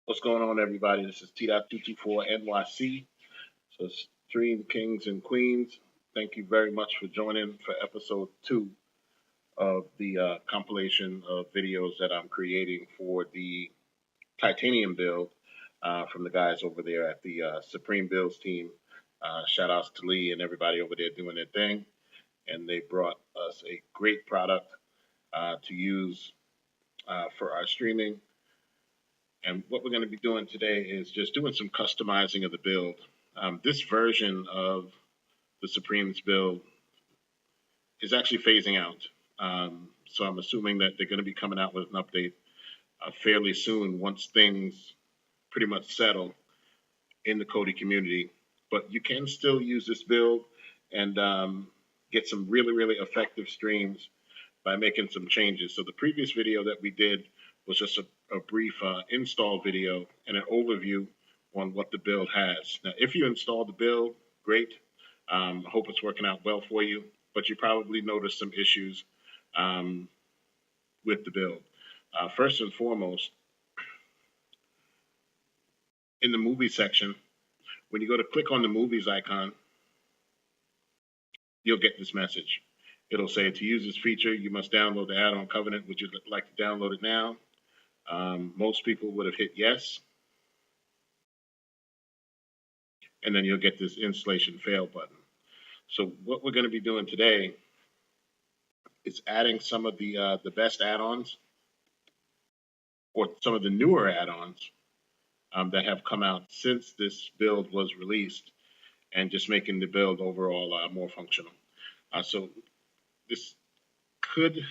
What's going on, everybody? This is T.224 NYC. So, Stream Kings and Queens, thank you very much for joining for episode 2 of the compilation of videos that I'm creating for the titanium build from the guys over there at the Supreme Builds team. Shout outs to Lee and everybody over there doing their thing. And they brought us a great product to use for our streaming. And what we're going to be doing today is just doing some customizing of the build. This version of the Supremes build is actually phasing out. So I'm assuming that they're going to be coming out with an update fairly soon once things pretty much settle in the Kodi community. But you can still use this build and get some really, really effective streams by making some changes. So the previous video that we did was just a brief install video and an overview on what the build has. Now, if you install the build, great. I hope it's working out well for you, but you probably noticed some issues with the build. First and foremost, in the movie section, when you go to click on the movies icon, you'll get this message. It'll say, to use this feature, you must download the add-on Covenant. Would you like to download it now? Most people would have hit yes. And then you'll get this installation fail button. So what we're going to be doing today is adding some of the best add-ons or some of the newer add-ons that have come out since this build was released and just making the build overall more functional. So this could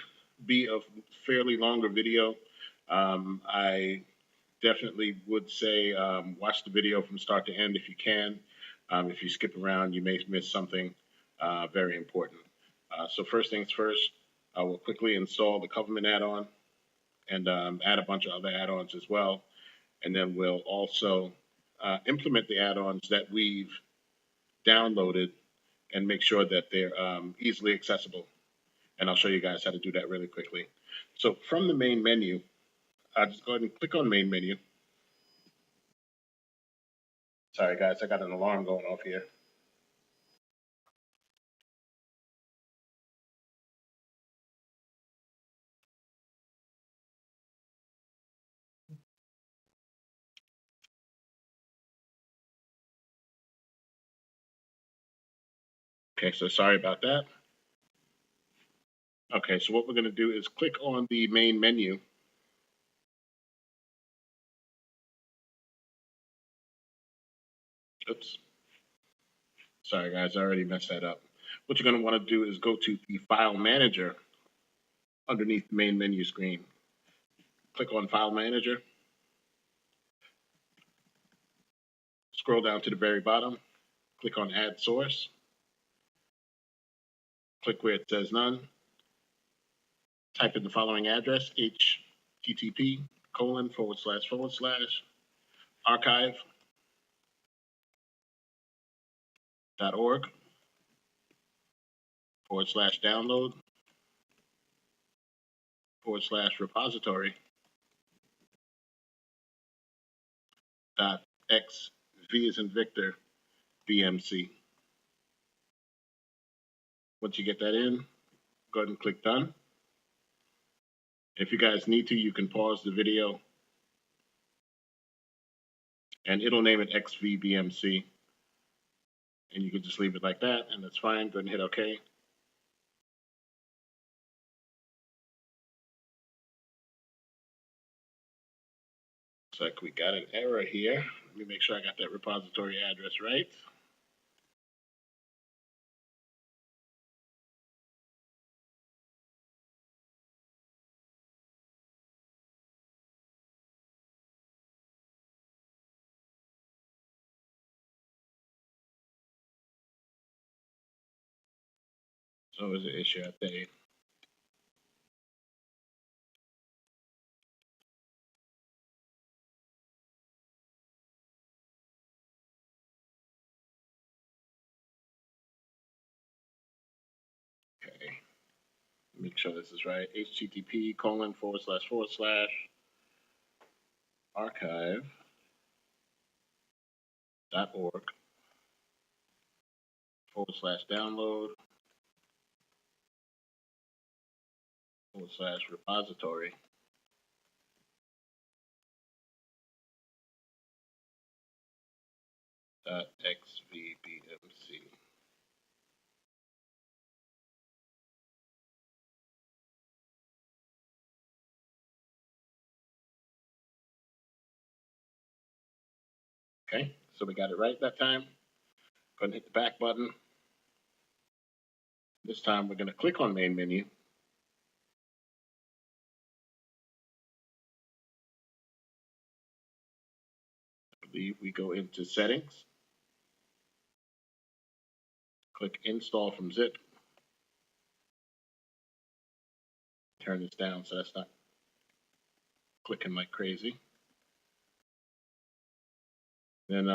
be a fairly longer video. I definitely would say watch the video from start to end if you can. If you skip around, you may miss something very important. So first things first, I will quickly install the Covenant add-on and add a bunch of other add-ons as well. And then we'll also implement the add-ons that we've downloaded and make sure that they're easily accessible. And I'll show you guys how to do that really quickly. So from the main menu, just go ahead and click on main menu. Sorry, guys, I got an alarm going off here. Okay, so sorry about that. Okay, so what we're going to do is click on the main menu. Oops. Sorry, guys, I already messed that up. What you're going to want to do is go to the File Manager underneath the main menu screen. Click on File Manager. Scroll down to the very bottom. Click on Add Source. Click where it says None. Type in the following address, archive.org/download/repository.xv as in Victor BMC. Once you get that in, go ahead and click Done. If you guys need to, you can pause the video and it'll name it XVBMC. And you can just leave it like that, and that's fine. Go ahead and hit OK. Looks like we got an error here. Let me make sure I got that repository address right. So is an issue at the okay. Make sure this is right. HTTP:// archive. .org/download/repository .xvbmc. Okay, so we got it right that time. Go ahead and hit the back button. This time we're going to click on main menu. I believe we go into settings. Click install from zip. Turn this down so that's not clicking like crazy. Then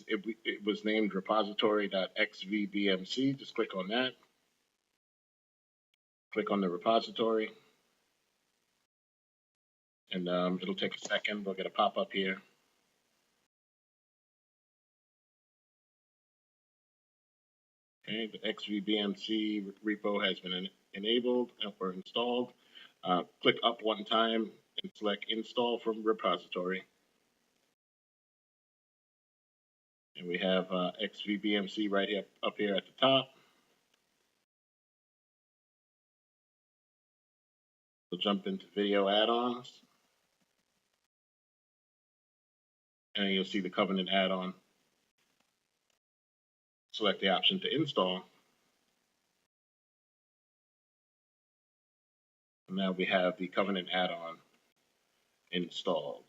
it was named repository.xvbmc. Just click on that. Click on the repository. And it'll take a second. We'll get a pop-up here. Okay, the XVBMC repo has been enabled or installed. Click up one time and select install from repository. And we have XVBMC right here, up here at the top. We'll jump into video add-ons. And you'll see the Covenant add-on. Select the option to install. And now we have the Covenant add-on installed.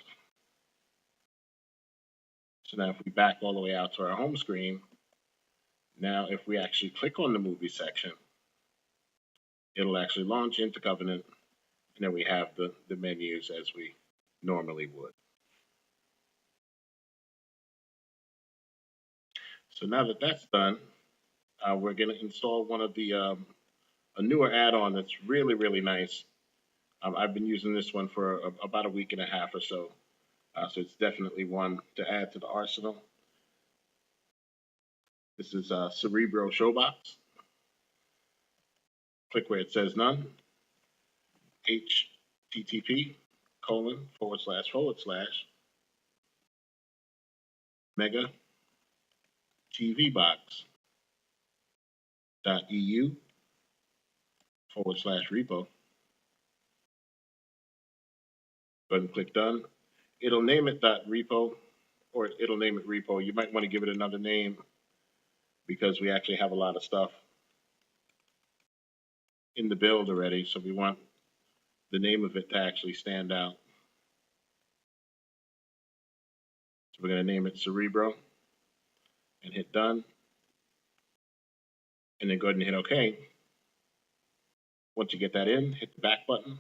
So now if we back all the way out to our home screen, now if we actually click on the movie section, it'll actually launch into Covenant, and then we have the menus as we normally would. So now that that's done, we're going to install one of the a newer add-on that's really, really nice. I've been using this one for about a week and a half or so. So it's definitely one to add to the arsenal. This is Cerebro Showbox. Click where it says none. http:// megatvbox.eu/repo. Go ahead and click done. It'll name it .repo, or it'll name it repo. You might want to give it another name because we actually have a lot of stuff in the build already, so we want the name of it to actually stand out. So we're going to name it Cerebro and hit done. And then go ahead and hit OK. Once you get that in, hit the back button.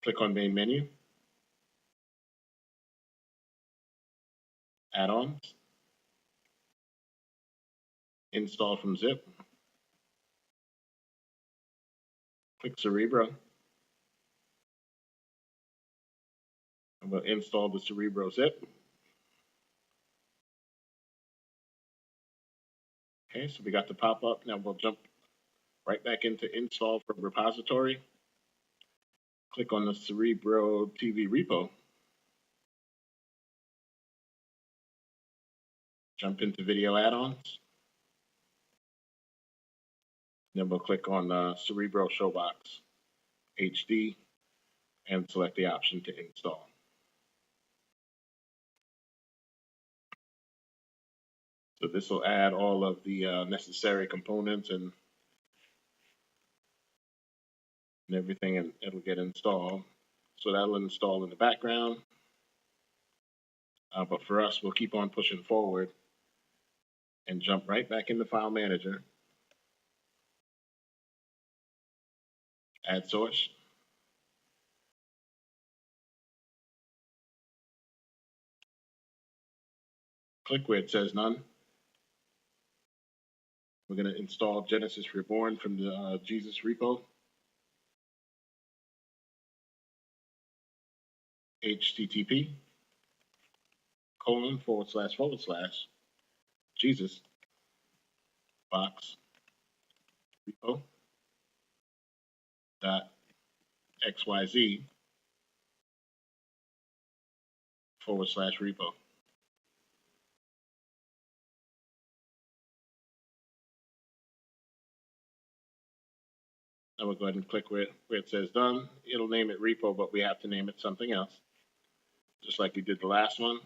Click on main menu. Add-ons. Install from zip. Click Cerebro. And we'll install the Cerebro zip. Okay, so we got the pop-up. Now we'll jump right back into install from repository. Click on the Cerebro TV repo. Jump into video add-ons. Then we'll click on Cerebro Showbox HD and select the option to install. So this will add all of the necessary components and everything, and it'll get installed. So that'll install in the background. But for us, we'll keep on pushing forward and jump right back into File Manager. Add source. Click where it says none. We're going to install Genesis Reborn from the Jesus repo. HTTP colon // Jesus box repo dot xyz / repo. Now we'll go ahead and click where it says done. It'll name it repo, but we have to name it something else, just like we did the last one.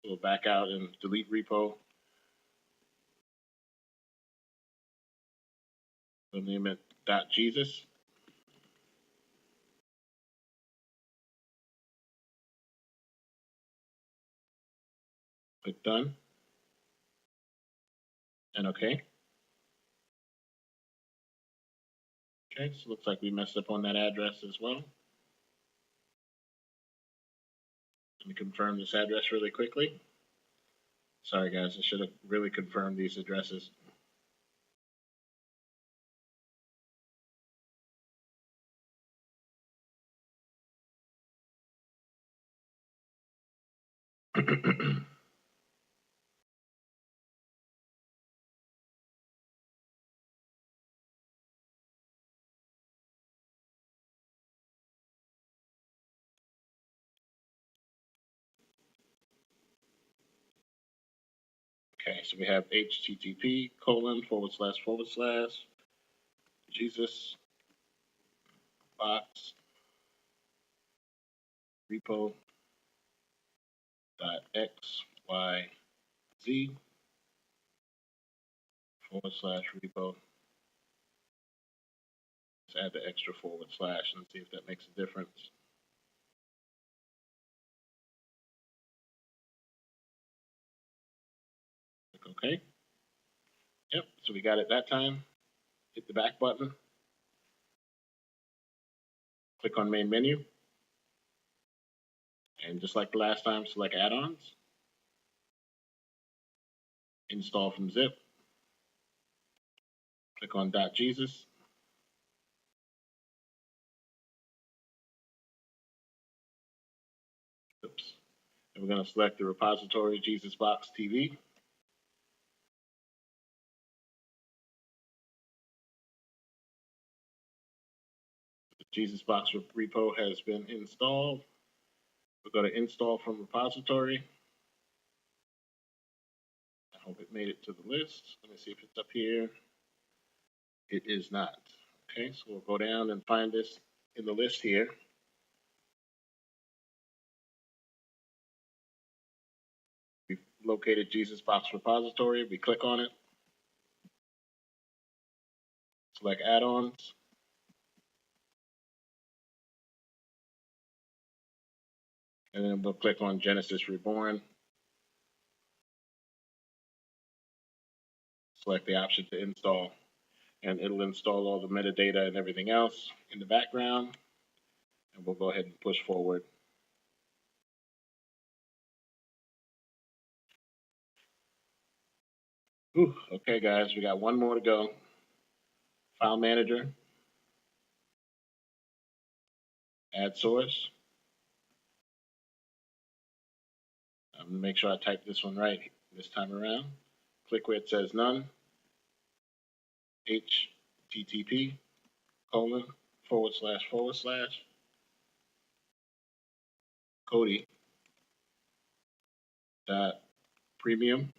We'll back out and delete repo. We'll name it .jesus. Click done. And OK. Okay, so it looks like we messed up on that address as well. Let me confirm this address really quickly. Sorry, guys, I should have really confirmed these addresses. Okay, so we have http colon / Jesus box repo .xyz / repo. Let's add the extra / and see if that makes a difference. Click OK. Yep, so we got it that time. Hit the back button. Click on main menu. And just like the last time, select add-ons. Install from zip. Click on .jesus. Oops. And we're going to select the repository Jesus Box TV. The Jesus Box repo has been installed. We're going to install from repository. I hope it made it to the list. Let me see if it's up here. It is not. Okay, so we'll go down and find this in the list here. We've located Jesus Box repository. We click on it. Select add-ons. And then we'll click on Genesis Reborn. Select the option to install, and it'll install all the metadata and everything else in the background. And we'll go ahead and push forward. Whew, okay, guys, we got one more to go. File manager, add source. I'm gonna make sure I type this one right this time around. Click where it says none. http colon / Kodi .premium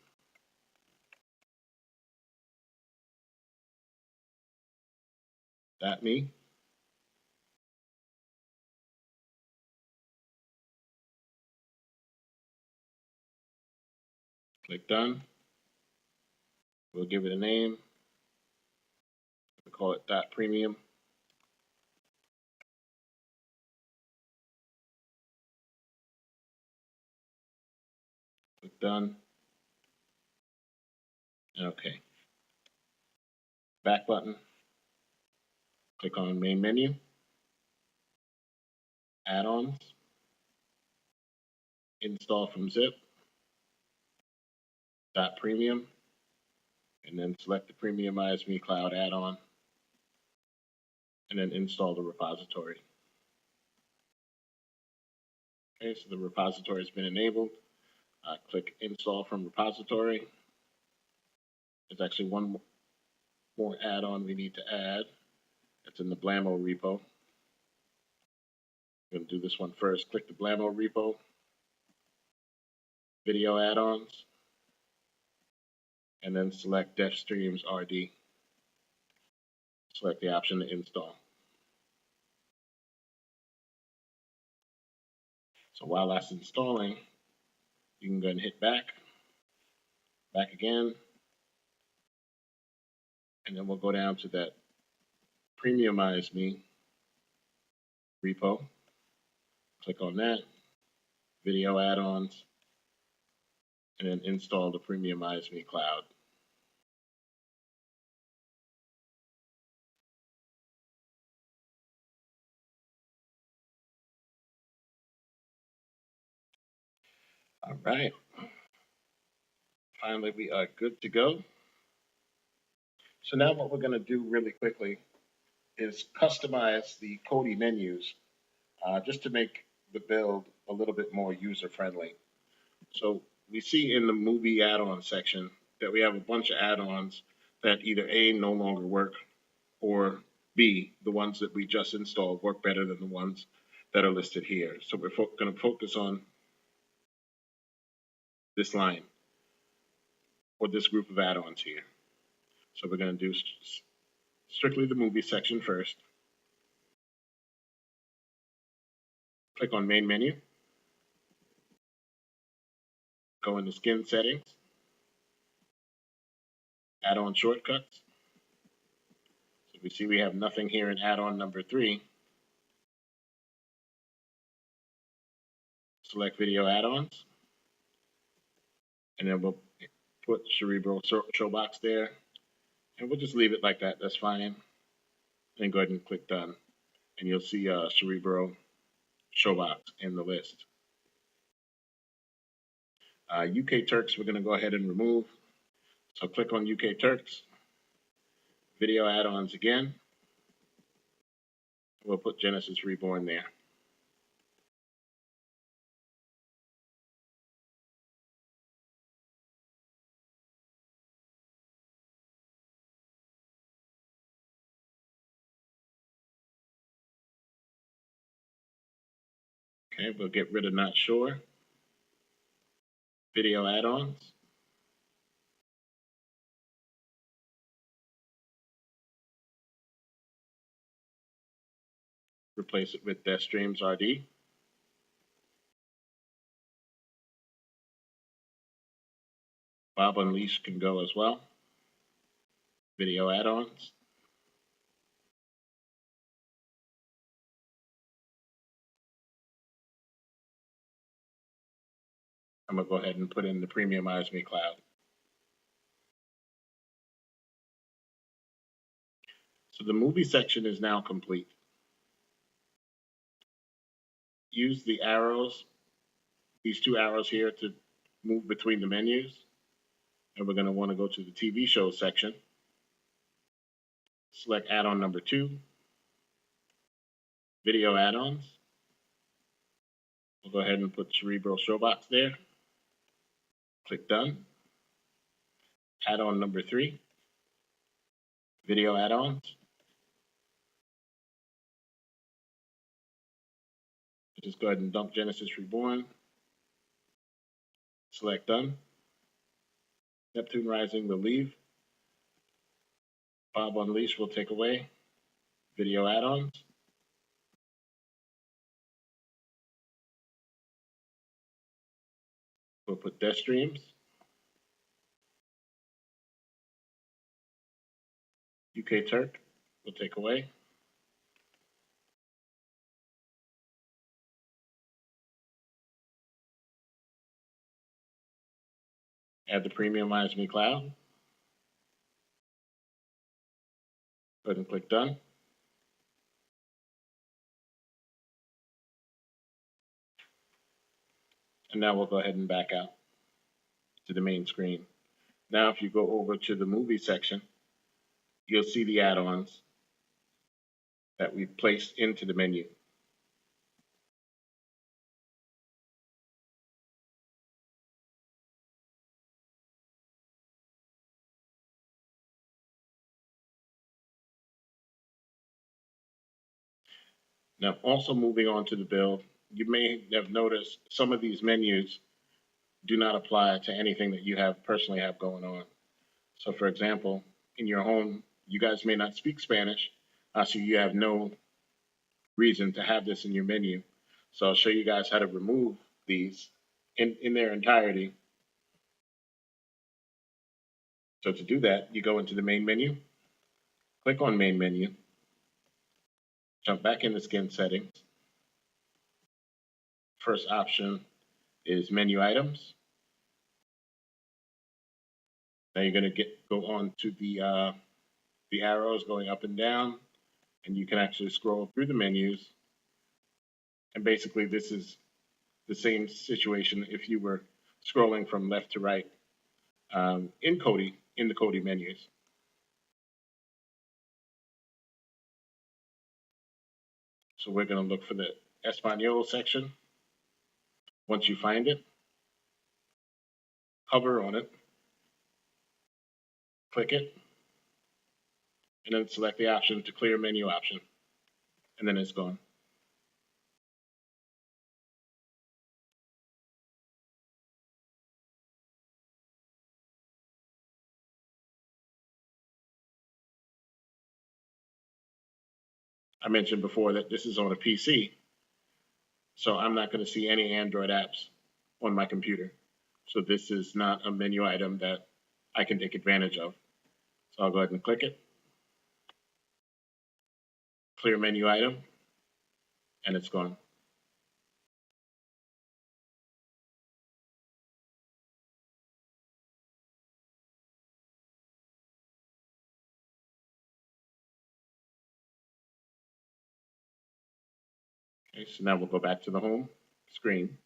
.me. Click done. We'll give it a name. We'll call it .premium. Click done. Okay. Back button. Click on main menu. Add-ons. Install from zip. .premium. And then select the Premiumize Me Cloud add-on. And then install the repository. Okay, so the repository has been enabled. Click Install from Repository. There's actually one more add-on we need to add. It's in the Blammo repo. I'm going to do this one first. Click the Blammo repo, Video Add-ons, and then select Dev Streams RD. Select the option to install. So while that's installing, you can go ahead and hit back again, and then we'll go down to that Premiumize Me repo. Click on that, Video Add-ons, and then install the Premiumize Me Cloud. All right. Finally, we are good to go. So now what we're going to do really quickly is customize the Kodi menus just to make the build a little bit more user-friendly. So we see in the movie add-on section that we have a bunch of add-ons that either A, no longer work, or B, the ones that we just installed work better than the ones that are listed here. So we're going to focus on this line or this group of add-ons here. So we're going to do strictly the movie section first. Click on Main Menu. Go into Skin Settings. Add-on Shortcuts. So we see we have nothing here in add-on number 3. Select Video Add-ons. And then we'll put Cerebral Showbox there. And we'll just leave it like that. That's fine. Then go ahead and click Done. And you'll see Cerebral Showbox in the list. UK Turks, we're going to go ahead and remove. So click on UK Turks. Video Add-ons again. We'll put Genesis Reborn there. Okay, we'll get rid of Not Sure. Video Add-ons. Replace it with Dev Streams RD. Bob Unleashed can go as well. Video Add-ons. I'm going to go ahead and put in the Premiumize Me Cloud. So the movie section is now complete. Use the arrows, these 2 arrows here, to move between the menus. And we're going to want to go to the TV show section. Select add-on number 2, Video Add-ons. We'll go ahead and put Cerebral Showbox there. Click Done. Add-on number 3, Video Add-ons. Just go ahead and dump Genesis Reborn. Select Done. Neptune Rising will leave. Bob Unleashed will take away. Video Add-ons. We'll put Dev Streams. UK Turk will take away. Add the Premiumize Me Cloud. Go ahead and click Done. And now we'll go ahead and back out to the main screen. Now if you go over to the movie section, you'll see the add-ons that we've placed into the menu. Now, also moving on to the build, you may have noticed some of these menus do not apply to anything that you have personally have going on. So, for example, in your home, you guys may not speak Spanish, so you have no reason to have this in your menu. So I'll show you guys how to remove these in their entirety. So to do that, you go into the main menu, click on main menu, jump back into skin settings. First option is menu items. Now you're going to go on to the arrows going up and down, and you can actually scroll through the menus. And basically, this is the same situation if you were scrolling from left to right in Kodi, in the Kodi menus. So we're going to look for the Espanol section. Once you find it, hover on it, click it, and then select the option to clear menu option, and then it's gone. I mentioned before that this is on a PC, so I'm not going to see any Android apps on my computer. So this is not a menu item that I can take advantage of. So I'll go ahead and click it, clear menu item, and it's gone. Okay, so now we'll go back to the home screen.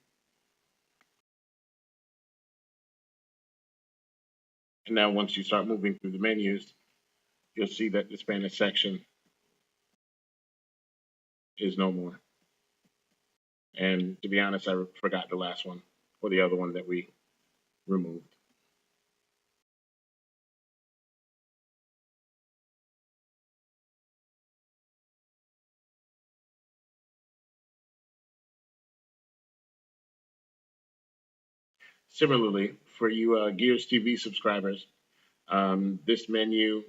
And now once you start moving through the menus, you'll see that the Spanish section is no more. And to be honest, I forgot the last one or the other one that we removed. Similarly, for you Gears TV subscribers, this menu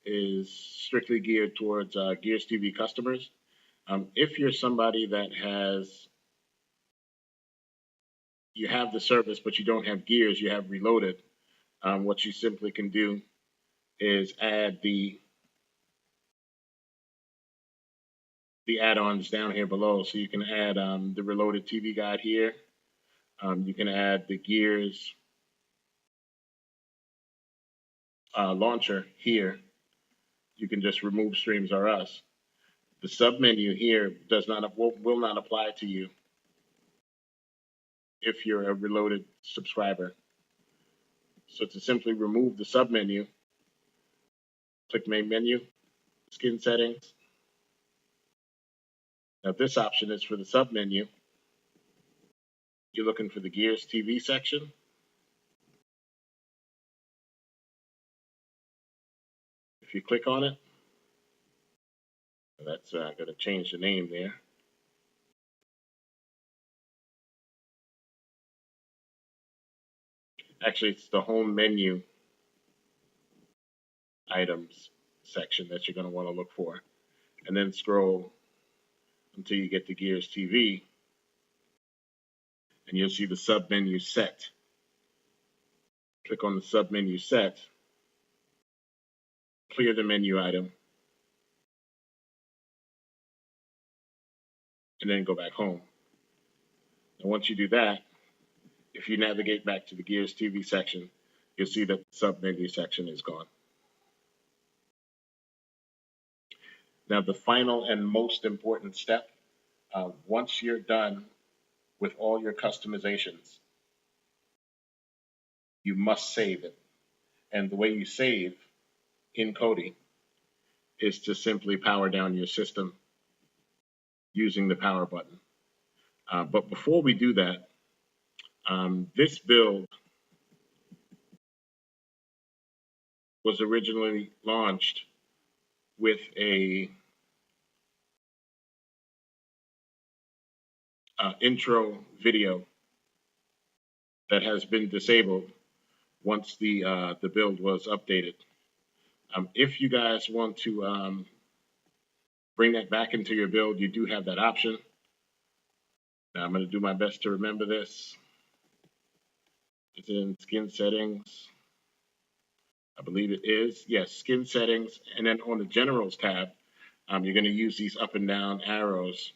is strictly geared towards Gears TV customers. If you're somebody that you have the service, but you don't have Gears, you have Reloaded, what you simply can do is add the add-ons down here below. So you can add the Reloaded TV Guide here. You can add the Gears launcher here. You can just remove Streams R Us. The sub menu here will not apply to you if you're a Reloaded subscriber. So to simply remove the sub menu, click main menu, skin settings. Now this option is for the sub menu. You're looking for the Gears TV section. If you click on it, that's going to change the name there. Actually, it's the home menu items section that you're going to want to look for. And then scroll until you get to Gears TV, and you'll see the sub menu set. Click on the sub menu set, clear the menu item, and then go back home. And once you do that, if you navigate back to the Gears TV section, you'll see that the sub menu section is gone. Now, the final and most important step, once you're done with all your customizations, you must save it. And the way you save in Kodi is to simply power down your system using the power button. But before we do that, this build was originally launched with a intro video that has been disabled once the build was updated. If you guys want to bring that back into your build, you do have that option. Now I'm going to do my best to remember this. It's in skin settings. I believe it is. Yes, skin settings. And then on the generals tab, you're going to use these up and down arrows.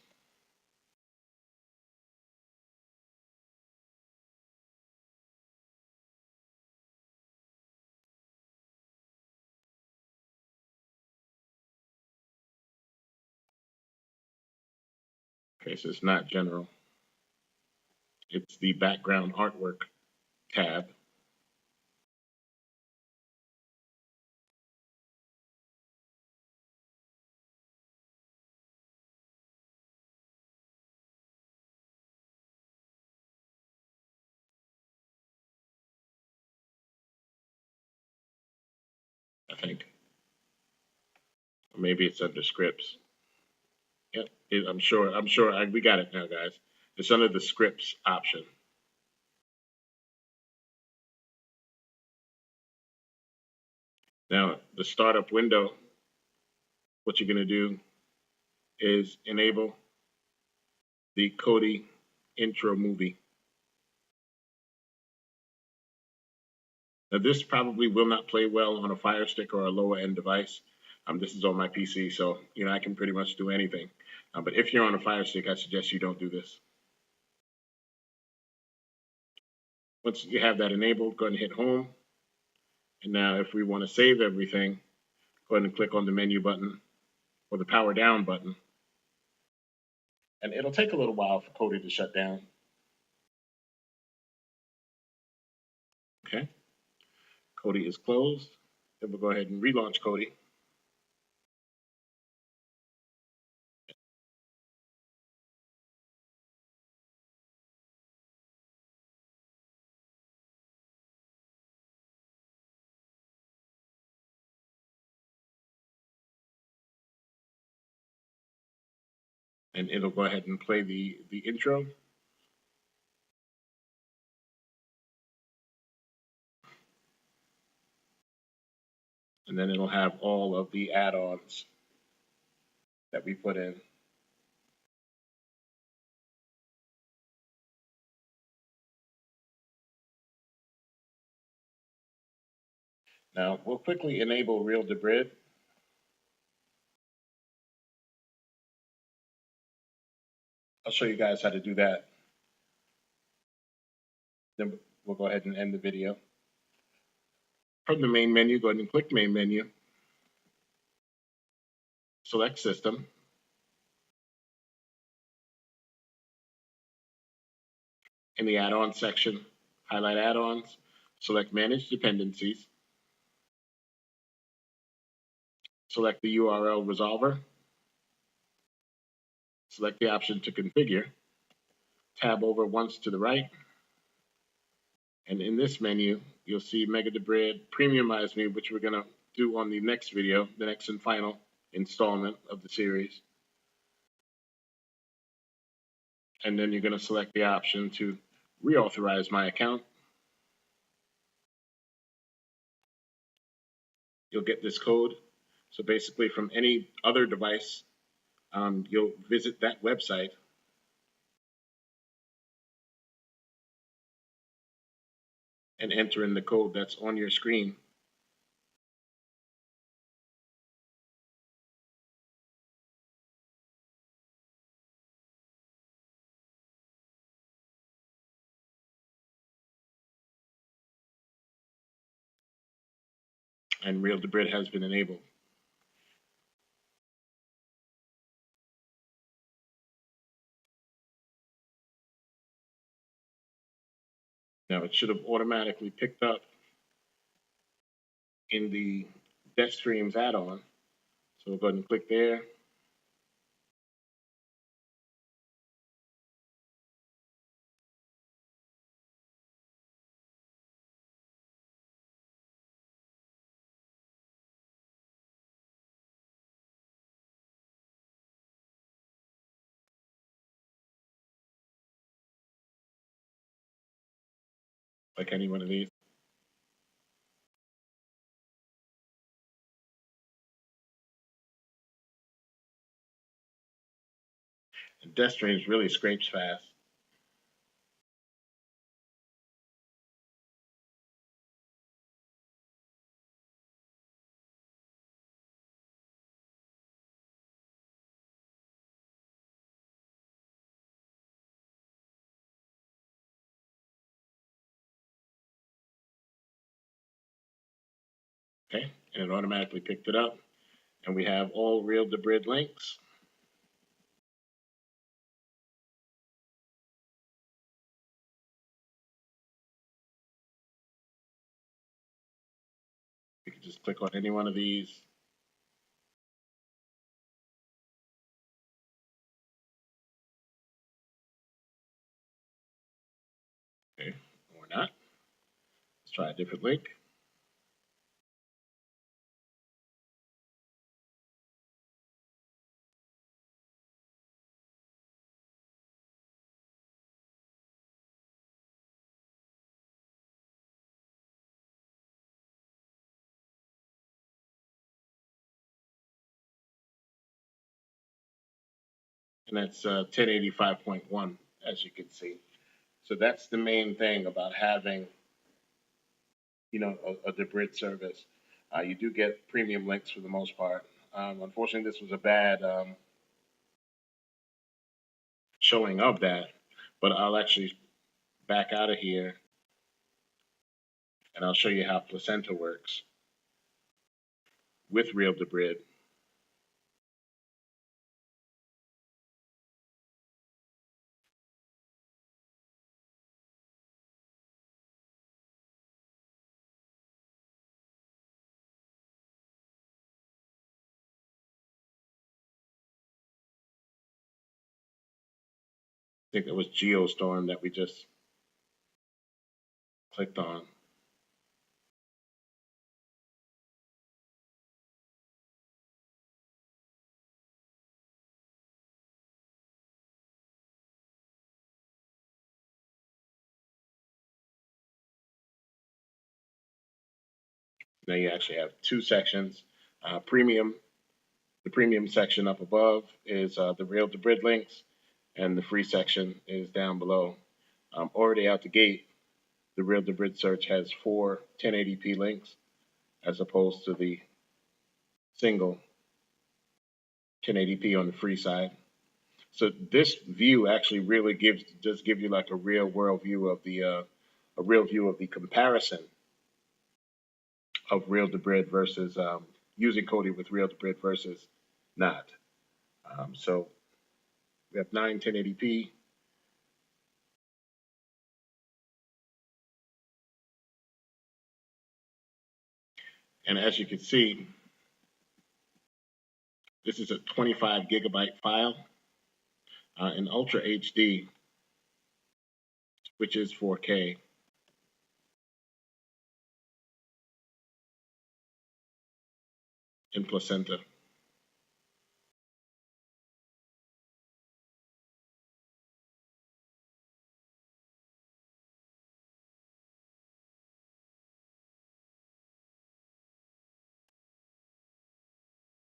Okay, so it's not general. It's the background artwork tab. I think. Or maybe it's under scripts. Yep, I'm sure. We got it now, guys. It's under the scripts option. Now, the startup window, what you're going to do is enable the Kodi intro movie. Now, this probably will not play well on a Fire Stick or a lower end device. This is on my PC, so I can pretty much do anything. But if you're on a Fire Stick, I suggest you don't do this. Once you have that enabled, go ahead and hit home. And now if we want to save everything, go ahead and click on the menu button or the power down button. And it'll take a little while for Kodi to shut down. Okay. Kodi is closed. Then we'll go ahead and relaunch Kodi. And it'll go ahead and play the intro. And then it'll have all of the add-ons that we put in. Now, we'll quickly enable Real Debrid. I'll show you guys how to do that. Then we'll go ahead and end the video. From the main menu, go ahead and click Main Menu. Select System. In the add-on section, highlight add-ons, select Manage Dependencies. Select the URL resolver. Select the option to configure. Tab over once to the right. And in this menu, you'll see Mega Debrid Premiumize Me, which we're going to do on the next video, the next and final installment of the series. And then you're going to select the option to reauthorize my account. You'll get this code. So basically from any other device, you'll visit that website and enter in the code that's on your screen. And Real Debrid has been enabled. Now it should have automatically picked up in the Death Streams add-on. So we'll go ahead and click there. like any one of these. And Death Streams really scrapes fast. Okay, and it automatically picked it up. And we have all real Debrid links. You can just click on any one of these. Okay, or not. Let's try a different link. And that's 1085.1, as you can see. So that's the main thing about having, a Debrid service. You do get premium links for the most part. Unfortunately, this was a bad showing of that, but I'll actually back out of here and I'll show you how placenta works with real Debrid. I think it was Geostorm that we just clicked on. Now you actually have two sections. Premium, the premium section up above is the real Debrid links, and the free section is down below. Already out the gate, the real Debrid search has 4 1080p links as opposed to the single 1080p on the free side. So this view actually really does give you like a real world view of the comparison of real Debrid versus using Kodi with real Debrid versus not. So we have 9 1080p. And as you can see, this is a 25 gigabyte file in Ultra HD, which is 4K. In placenta.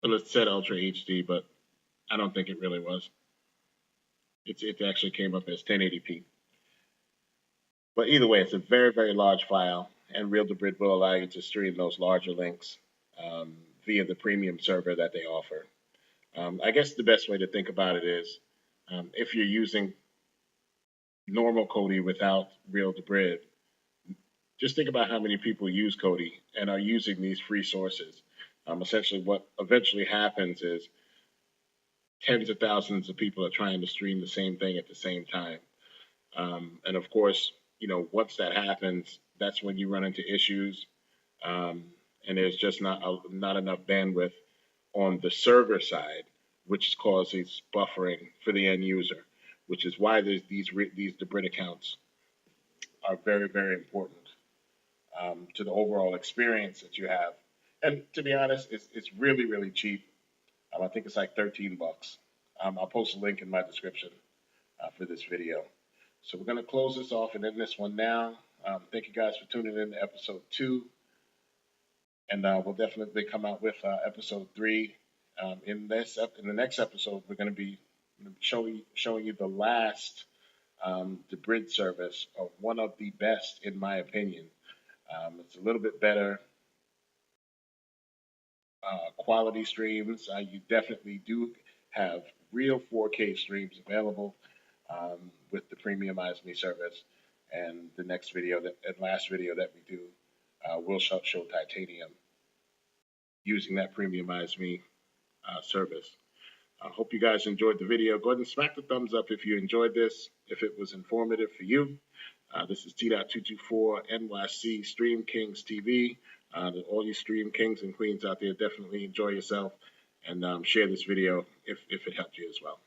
Well, it said Ultra HD, but I don't think it really was. It actually came up as 1080p. But either way, it's a very, very large file, and Real Debrid will allow you to stream those larger links via the premium server that they offer. I guess the best way to think about it is if you're using normal Kodi without Real Debrid, just think about how many people use Kodi and are using these free sources. Essentially, what eventually happens is tens of thousands of people are trying to stream the same thing at the same time. And of course, once that happens, that's when you run into issues, and there's just not enough bandwidth on the server side, which causes buffering for the end user, which is why these Debrid accounts are very, very important to the overall experience that you have. And to be honest, it's really, really cheap. I think it's like 13 bucks. I'll post a link in my description for this video. So we're going to close this off and end this one now. Thank you guys for tuning in to episode 2, and we'll definitely come out with episode 3. In the next episode, we're going to be showing you the last the bridge service of one of the best, in my opinion. It's a little bit better quality streams. You definitely do have real 4K streams available with the Premium Me service. And the next video and last video that we do will show titanium using that Premium Me service. I hope you guys enjoyed the video. Go ahead and smack the thumbs up if you enjoyed this, if it was informative for you. This is T.224 NYC Stream Kings TV. All you Stream Kings and Queens out there, definitely enjoy yourself and share this video if it helped you as well.